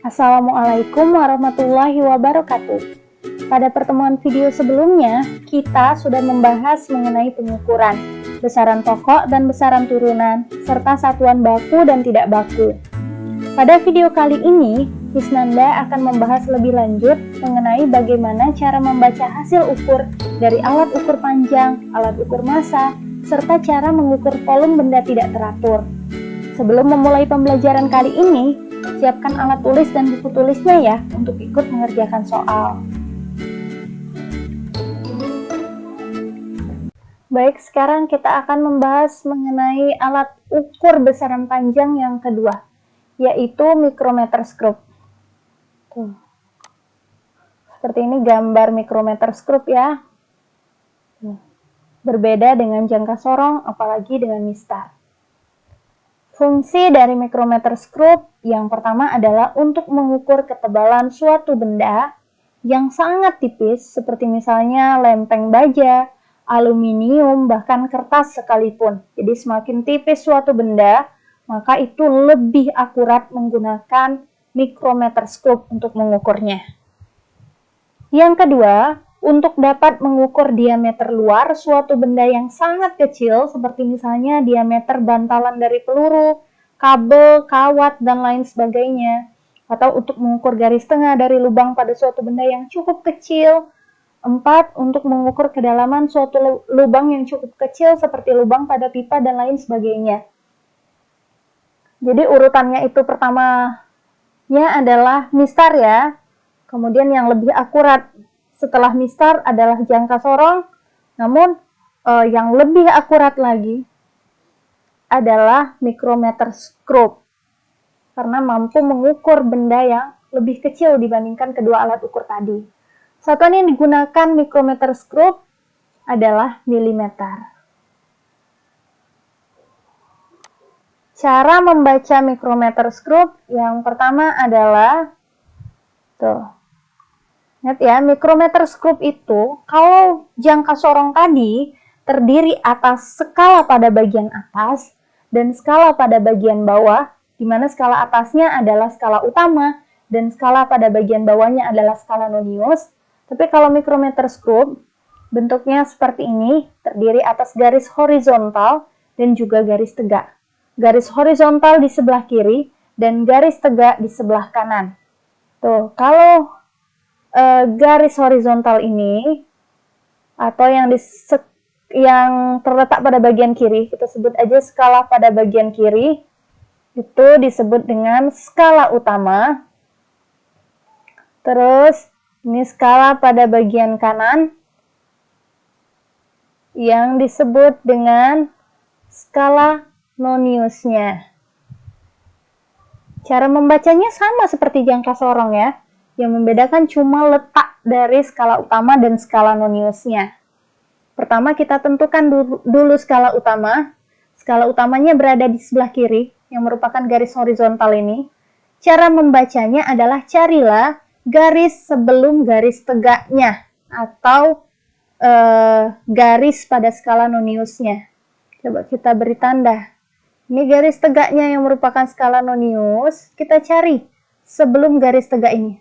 Assalamualaikum warahmatullahi wabarakatuh. Pada pertemuan video sebelumnya, kita sudah membahas mengenai pengukuran, besaran pokok dan besaran turunan, serta satuan baku dan tidak baku. Pada video kali ini, Hisnanda akan membahas lebih lanjut mengenai bagaimana cara membaca hasil ukur dari alat ukur panjang, alat ukur massa, serta cara mengukur volume benda tidak teratur. Sebelum memulai pembelajaran kali ini, siapkan alat tulis dan buku tulisnya ya untuk ikut mengerjakan soal. Baik, sekarang kita akan membahas mengenai alat ukur besaran panjang yang kedua, yaitu micrometer scope. Tuh. Seperti ini gambar micrometer scope ya. Berbeda dengan jangka sorong, apalagi dengan mistar. Fungsi dari micrometer scope yang pertama adalah untuk mengukur ketebalan suatu benda yang sangat tipis, seperti misalnya lempeng baja, aluminium, bahkan kertas sekalipun. Jadi semakin tipis suatu benda, maka itu lebih akurat menggunakan micrometer scope untuk mengukurnya. Yang kedua, untuk dapat mengukur diameter luar suatu benda yang sangat kecil, seperti misalnya diameter bantalan dari peluru, kabel, kawat, dan lain sebagainya. Atau untuk mengukur garis tengah dari lubang pada suatu benda yang cukup kecil. 4. Untuk mengukur kedalaman suatu lubang yang cukup kecil, seperti lubang pada pipa dan lain sebagainya. Jadi urutannya itu pertamanya adalah mistar ya. Kemudian yang lebih akurat setelah mistar adalah jangka sorong, namun yang lebih akurat lagi adalah micrometer scope, karena mampu mengukur benda yang lebih kecil dibandingkan kedua alat ukur tadi. Satuan yang digunakan micrometer scope adalah milimeter. Cara membaca micrometer scope yang pertama adalah Ingat ya, micrometer scope itu kalau jangka sorong tadi terdiri atas skala pada bagian atas dan skala pada bagian bawah, di mana skala atasnya adalah skala utama dan skala pada bagian bawahnya adalah skala nonius. Tapi kalau micrometer scope bentuknya seperti ini, terdiri atas garis horizontal dan juga garis tegak. Garis horizontal di sebelah kiri dan garis tegak di sebelah kanan. Tuh, kalau garis horizontal ini atau yang terletak pada bagian kiri, kita sebut aja skala pada bagian kiri, itu disebut dengan skala utama. Terus ini skala pada bagian kanan yang disebut dengan skala noniusnya. Cara membacanya sama seperti jangka sorong ya. Yang membedakan cuma letak dari skala utama dan skala noniusnya. Pertama kita tentukan dulu skala utama. Skala utamanya berada di sebelah kiri, yang merupakan garis horizontal ini. Cara membacanya adalah carilah garis sebelum garis tegaknya, atau garis pada skala noniusnya. Coba kita beri tanda. Ini garis tegaknya yang merupakan skala nonius, kita cari sebelum garis tegak ini.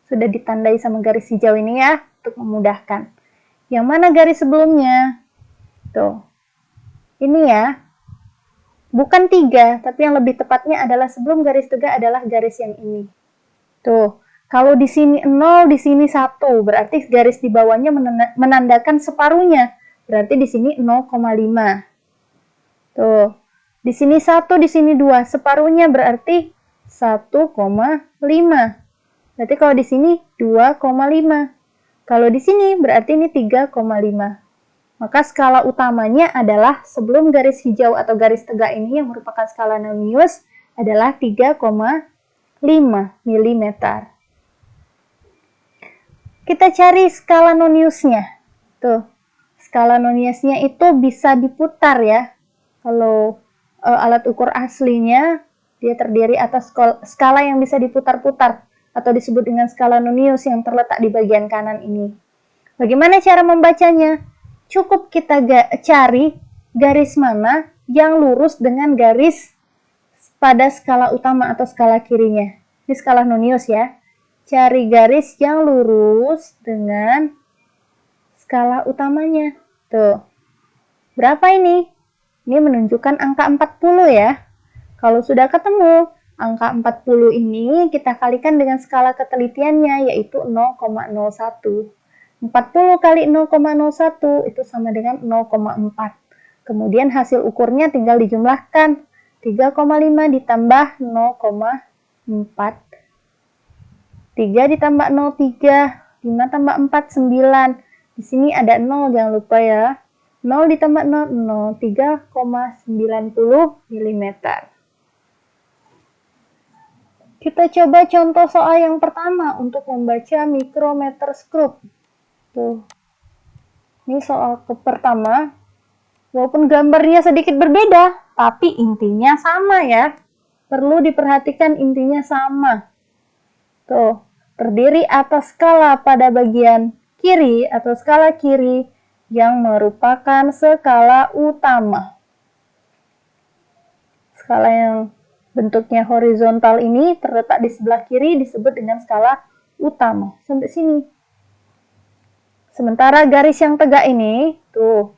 Sudah ditandai sama garis hijau ini ya, untuk memudahkan. Yang mana garis sebelumnya? Tuh. Ini ya. Bukan 3, tapi yang lebih tepatnya adalah sebelum garis tegak adalah garis yang ini. Tuh. Kalau di sini 0, di sini 1, berarti garis di bawahnya menandakan separuhnya. Berarti di sini 0,5. Tuh. Di sini 1, di sini 2, separuhnya berarti 1,5. Berarti kalau di sini 2,5. Kalau di sini berarti ini 3,5. Maka skala utamanya adalah sebelum garis hijau atau garis tegak ini yang merupakan skala nonius adalah 3,5 mm. Kita cari skala noniusnya. Tuh. Skala noniusnya itu bisa diputar ya. Kalau alat ukur aslinya dia terdiri atas skala yang bisa diputar-putar, atau disebut dengan skala nonius yang terletak di bagian kanan ini. Bagaimana cara membacanya? Cukup kita cari garis mana yang lurus dengan garis pada skala utama atau skala kirinya. Ini skala nonius ya. Cari garis yang lurus dengan skala utamanya. Tuh. Berapa ini? Ini menunjukkan angka 40 ya. Kalau sudah ketemu angka 40 ini, kita kalikan dengan skala ketelitiannya, yaitu 0,01. 40 kali 0,01 itu sama dengan 0,4. Kemudian hasil ukurnya tinggal dijumlahkan. 3,5 ditambah 0,4. 3 ditambah 0, 3. 5 tambah 4, 9. Di sini ada 0, jangan lupa ya. 0 ditambah 0, 0. 3,90 mm. Kita coba contoh soal yang pertama untuk membaca mikrometer skrup. Tuh. Ini soal pertama. Walaupun gambarnya sedikit berbeda, tapi intinya sama ya. Perlu diperhatikan intinya sama. Tuh, terdiri atas skala pada bagian kiri atau skala kiri yang merupakan skala utama. Skala yang bentuknya horizontal ini terletak di sebelah kiri disebut dengan skala utama. Sampai sini. Sementara garis yang tegak ini, tuh,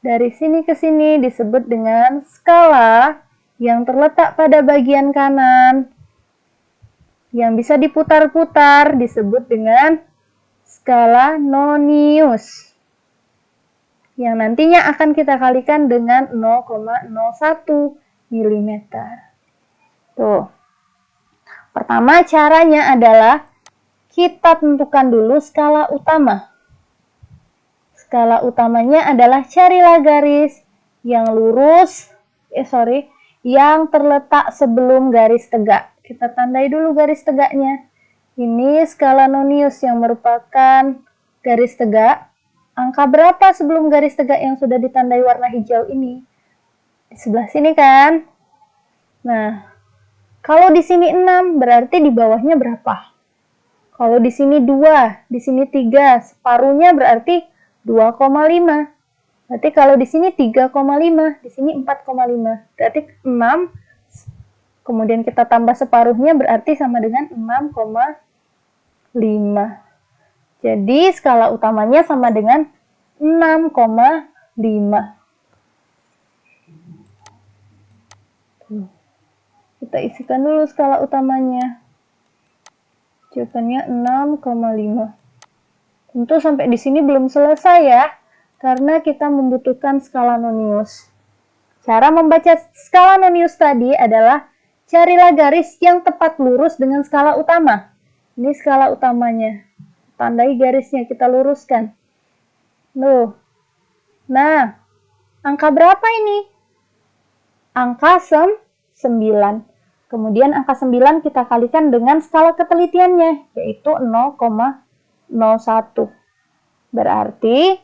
dari sini ke sini disebut dengan skala yang terletak pada bagian kanan. Yang bisa diputar-putar disebut dengan skala nonius. Yang nantinya akan kita kalikan dengan 0,01 mm. Tuh. Pertama caranya adalah kita tentukan dulu skala utama. Skala utamanya adalah carilah garis yang lurus, yang terletak sebelum garis tegak. Kita tandai dulu garis tegaknya. Ini skala nonius yang merupakan garis tegak. Angka berapa sebelum garis tegak yang sudah ditandai warna hijau ini? Di sebelah sini kan? Nah, kalau di sini 6, berarti di bawahnya berapa? Kalau di sini 2, di sini 3, separuhnya berarti 2,5. Berarti kalau di sini 3,5, di sini 4,5. Berarti 6, kemudian kita tambah separuhnya berarti sama dengan 6,5. Jadi skala utamanya sama dengan 6,5. Kita isikan dulu skala utamanya. Jawabannya 6,5. Tentu sampai di sini belum selesai ya, karena kita membutuhkan skala nonius. Cara membaca skala nonius tadi adalah carilah garis yang tepat lurus dengan skala utama. Ini skala utamanya. Tandai garisnya, kita luruskan. Loh. Nah, angka berapa ini? Angka 9. Kemudian angka 9 kita kalikan dengan skala ketelitiannya, yaitu 0,01. Berarti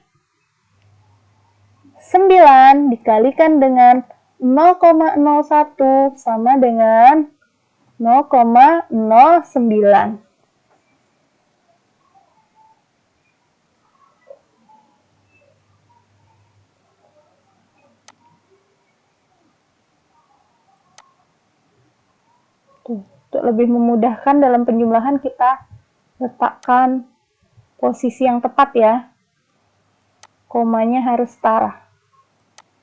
9 dikalikan dengan 0,01 sama dengan 0,09. Untuk lebih memudahkan dalam penjumlahan kita letakkan posisi yang tepat ya. Komanya harus setara.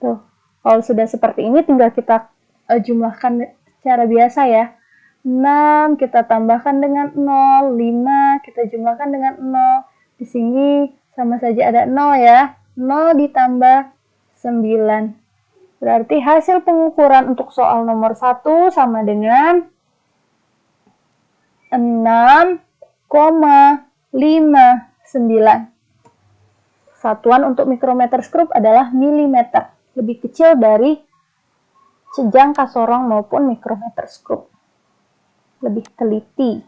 Tuh, kalau sudah seperti ini tinggal kita jumlahkan secara biasa ya. 6 kita tambahkan dengan 0, 5 kita jumlahkan dengan 0. Di sini sama saja ada 0 ya. 0 ditambah 9. Berarti hasil pengukuran untuk soal nomor 1 sama dengan 6,59. Satuan untuk mikrometer skrup adalah milimeter, lebih kecil dari sejang kasorong maupun mikrometer skrup. Lebih teliti.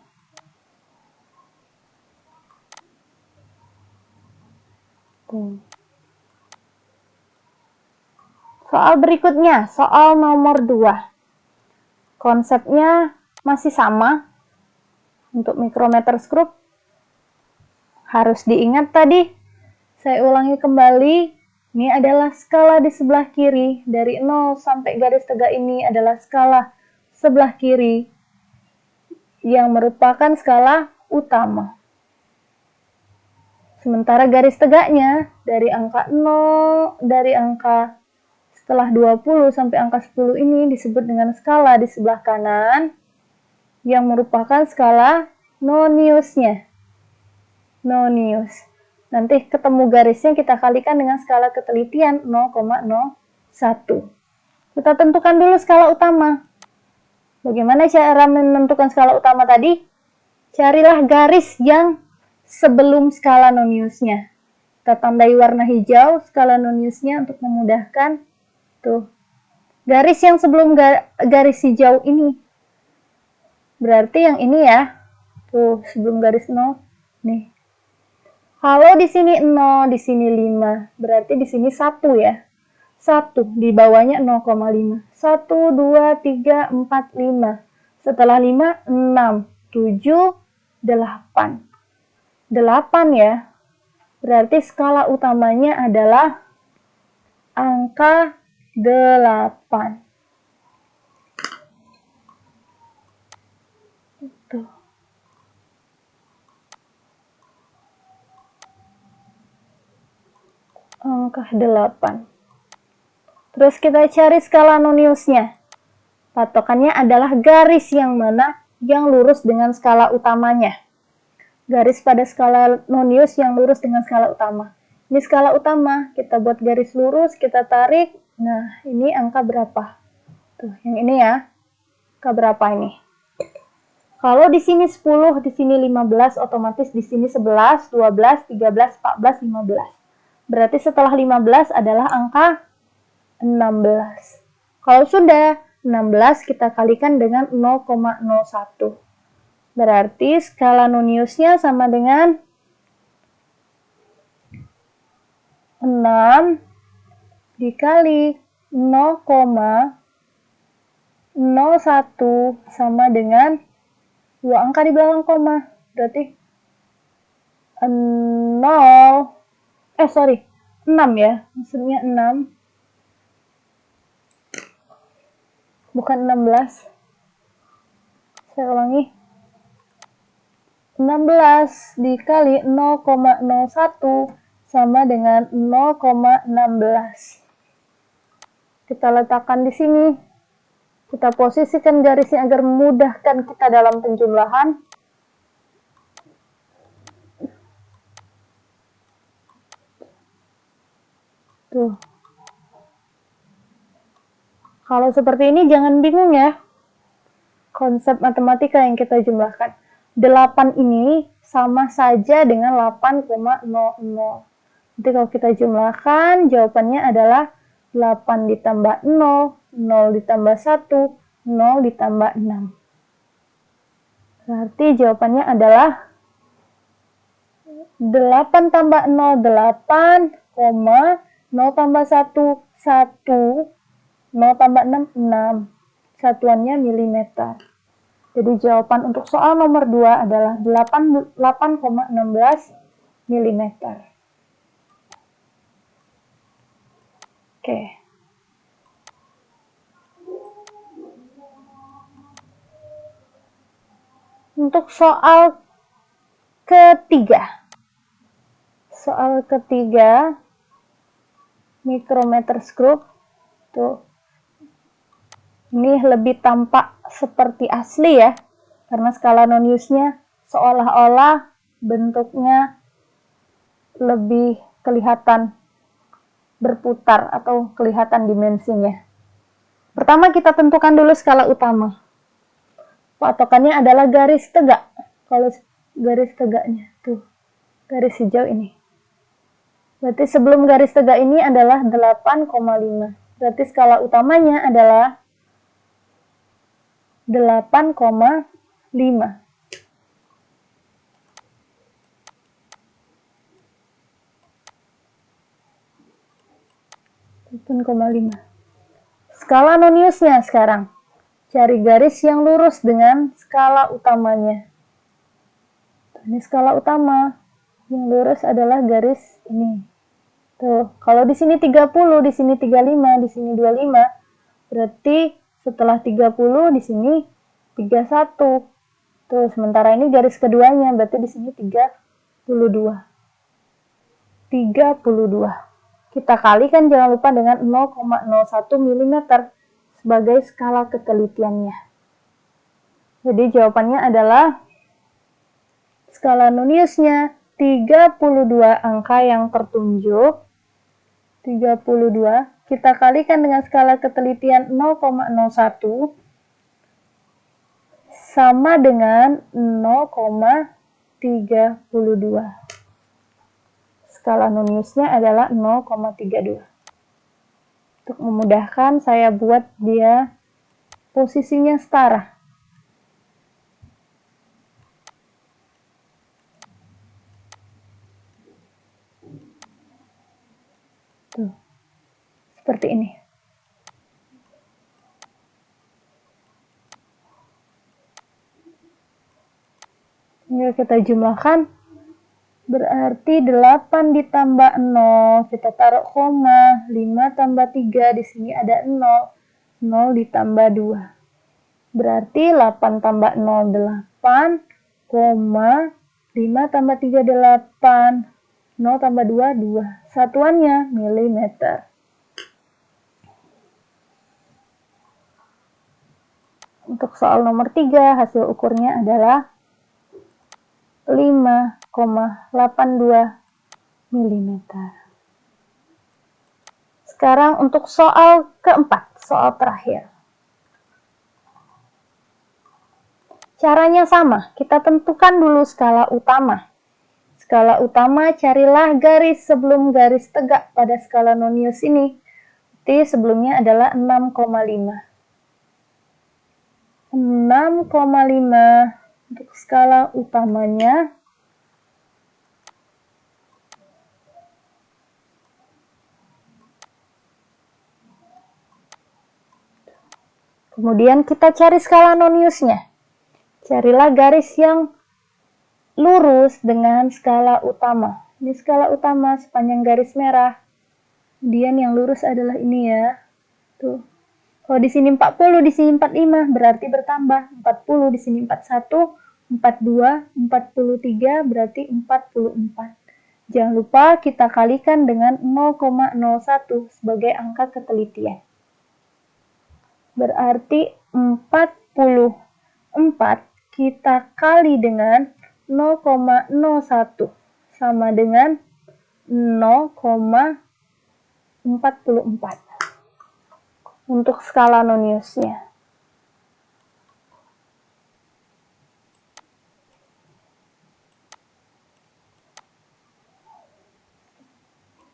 Soal berikutnya, soal nomor 2. Konsepnya masih sama. Untuk mikrometer skrup harus diingat tadi. Saya ulangi kembali. Ini adalah skala di sebelah kiri. Dari 0 sampai garis tegak ini adalah skala sebelah kiri. yang merupakan skala utama. Sementara garis tegaknya dari angka 0, dari angka setelah 20 sampai angka 10 ini disebut dengan skala di sebelah kanan yang merupakan skala Noniusnya. Nonius. Nanti ketemu garisnya kita kalikan dengan skala ketelitian 0,01. Kita tentukan dulu skala utama. Bagaimana cara menentukan skala utama tadi? Carilah garis yang sebelum skala Noniusnya. Kita tandai warna hijau skala Noniusnya untuk memudahkan. Tuh. Garis yang sebelum garis hijau ini. Berarti yang ini ya. Tuh, sebelum garis 0. Nih. Kalau di sini 0, di sini 5. Berarti di sini 1 ya. 1, di bawahnya 0,5. 1, 2, 3, 4, 5. Setelah 5, 6, 7, 8. 8 ya. Berarti skala utamanya adalah angka 8. Tuh. Angka 8. Terus kita cari skala Noniusnya. Patokannya adalah garis yang mana yang lurus dengan skala utamanya. Garis pada skala Nonius yang lurus dengan skala utama. Ini skala utama, kita buat garis lurus, kita tarik. Nah, ini angka berapa? Tuh, yang ini ya. Angka berapa ini? Kalau di sini 10, di sini 15, otomatis di sini 11, 12, 13, 14, 15. Berarti setelah 15 adalah angka 16. Kalau sudah 16, kita kalikan dengan 0,01. Berarti skala Noniusnya sama dengan 6 dikali 0,01 sama dengan 2 angka di belakang koma. Berarti 6 ya. Maksudnya 6. Bukan 16. Saya ulangi. 16 dikali 0,01 sama dengan 0,16. Kita letakkan di sini. Kita posisikan garisnya agar memudahkan kita dalam penjumlahan. Tuh. Kalau seperti ini jangan bingung ya. Konsep matematika yang kita jumlahkan. 8 ini sama saja dengan 8,00. Jadi kalau kita jumlahkan, jawabannya adalah 8 ditambah 0, 0 ditambah 1, 0 ditambah 6. Berarti jawabannya adalah 8 tambah 0, 8, 0 tambah 1, 1, 0 tambah 6, 6. Satuannya milimeter. Jadi jawaban untuk soal nomor 2 adalah 8,16 mm. Oke. Untuk soal ketiga. Soal ketiga, micrometer screw. Tuh. Ini lebih tampak seperti asli ya, karena skala Noniusnya seolah-olah bentuknya lebih kelihatan berputar atau kelihatan dimensinya. Pertama kita tentukan dulu skala utama. Patokannya adalah garis tegak. Kalau garis tegaknya, tuh, garis hijau ini. Berarti sebelum garis tegak ini adalah 8,5. Berarti skala utamanya adalah 8,5. 8,5. Skala Noniusnya sekarang. Cari garis yang lurus dengan skala utamanya. Ini skala utama. Yang lurus adalah garis ini. Tuh, kalau di sini 30, di sini 35, di sini 25, berarti setelah 30 di sini 31. Tuh, sementara ini garis keduanya, berarti di sini 32. 32. Kita kalikan jangan lupa dengan 0,01 mm sebagai skala ketelitiannya. Jadi jawabannya adalah skala Noniusnya 32 angka yang tertunjuk. 32 kita kalikan dengan skala ketelitian 0,01 sama dengan 0,32. Skala Noniusnya adalah 0,32. Untuk memudahkan, saya buat dia posisinya setara. Tuh, seperti ini. Tinggal kita jumlahkan. Berarti 8 ditambah 0, kita taruh koma, 5 tambah 3, di sini ada 0, 0 ditambah 2. Berarti 8 tambah 0, 8, koma, 5 tambah 3, 8, 0 tambah 2, 2. Satuannya milimeter. Untuk soal nomor 3, hasil ukurnya adalah 5,82 mm. Sekarang untuk soal keempat, soal terakhir. Caranya sama, kita tentukan dulu skala utama. Skala utama, carilah garis sebelum garis tegak pada skala Nonius ini. Jadi sebelumnya adalah 6,5. 6,5 untuk skala utamanya. Kemudian kita cari skala Noniusnya. Carilah garis yang lurus dengan skala utama. Ini skala utama sepanjang garis merah. Kemudian yang lurus adalah ini ya. Tuh. Kalau di sini 40, di sini 45, berarti bertambah. 40, di sini 41, 42, 43, berarti 44. Jangan lupa kita kalikan dengan 0,01 sebagai angka ketelitian. Berarti 44 kita kali dengan 0,01 sama dengan 0,44 untuk skala Noniusnya.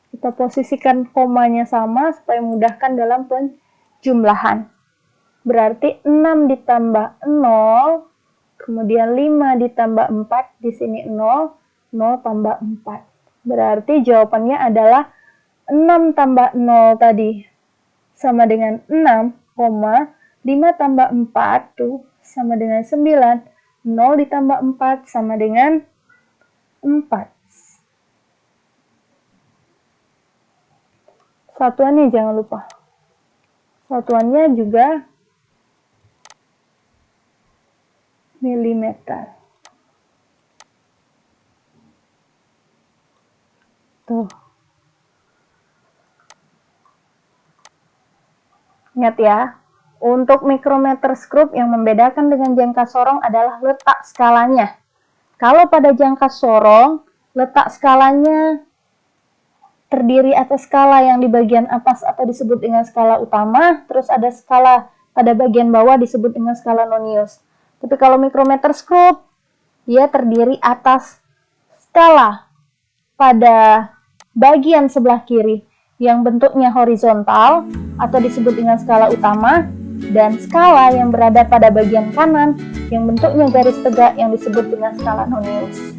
Kita posisikan komanya sama supaya memudahkan dalam penjumlahan. Berarti 6 ditambah 0, kemudian 5 ditambah 4, di sini 0, 0 tambah 4. Berarti jawabannya adalah 6 tambah 0 tadi sama dengan 6, 5 tambah 4 tuh sama dengan 9, 0 ditambah 4 sama dengan 4. Satuannya jangan lupa. Satuannya juga milimeter. Tuh. Ingat ya, untuk mikrometer skrup yang membedakan dengan jangka sorong adalah letak skalanya. Kalau pada jangka sorong, letak skalanya terdiri atas skala yang di bagian atas atau disebut dengan skala utama, terus ada skala pada bagian bawah disebut dengan skala Nonius. Tapi kalau mikrometer skrup, dia terdiri atas skala pada bagian sebelah kiri yang bentuknya horizontal atau disebut dengan skala utama, dan skala yang berada pada bagian kanan yang bentuknya garis tegak yang disebut dengan skala Nonius.